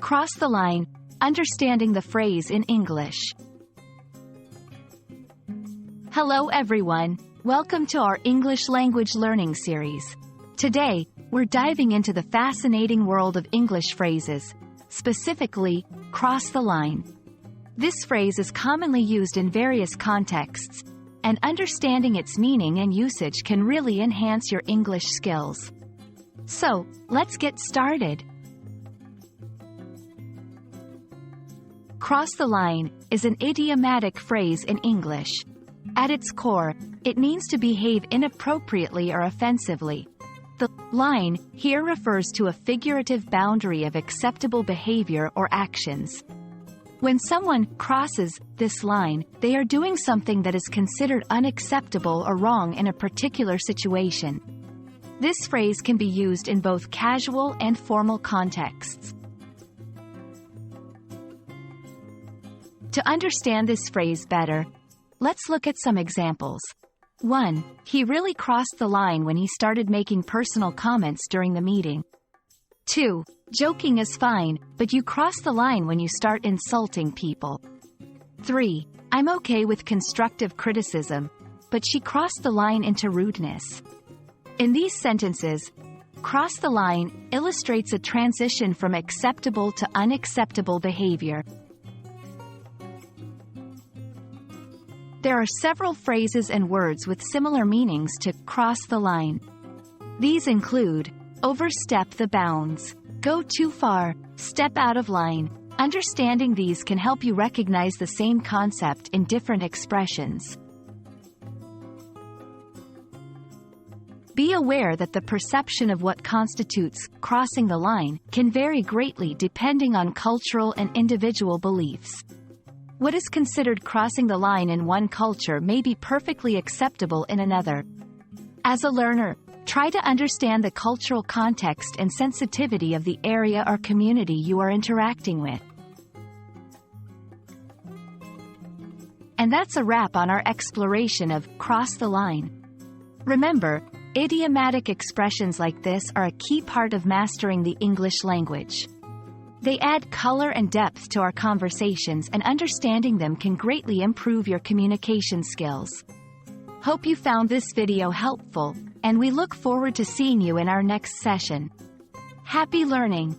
Cross the line, understanding the phrase in English. Hello everyone, welcome to our English language learning series. Today, we're diving into the fascinating world of English phrases, specifically, cross the line. This phrase is commonly used in various contexts, and understanding its meaning and usage can really enhance your English skills. So, let's get started. Cross the line is an idiomatic phrase in English. At its core, it means to behave inappropriately or offensively. The line here refers to a figurative boundary of acceptable behavior or actions. When someone crosses this line, they are doing something that is considered unacceptable or wrong in a particular situation. This phrase can be used in both casual and formal contexts. To understand this phrase better, let's look at some examples. 1. He really crossed the line when he started making personal comments during the meeting. 2. Joking is fine, but you cross the line when you start insulting people. 3. I'm okay with constructive criticism, but she crossed the line into rudeness. In these sentences, cross the line illustrates a transition from acceptable to unacceptable behavior. There are several phrases and words with similar meanings to cross the line. These include overstep the bounds, go too far, step out of line. Understanding these can help you recognize the same concept in different expressions. Be aware that the perception of what constitutes crossing the line can vary greatly depending on cultural and individual beliefs. What is considered crossing the line in one culture may be perfectly acceptable in another. As a learner, try to understand the cultural context and sensitivity of the area or community you are interacting with. And that's a wrap on our exploration of cross the line. Remember, idiomatic expressions like this are a key part of mastering the English language. They add color and depth to our conversations, and understanding them can greatly improve your communication skills. Hope you found this video helpful, and we look forward to seeing you in our next session. Happy learning!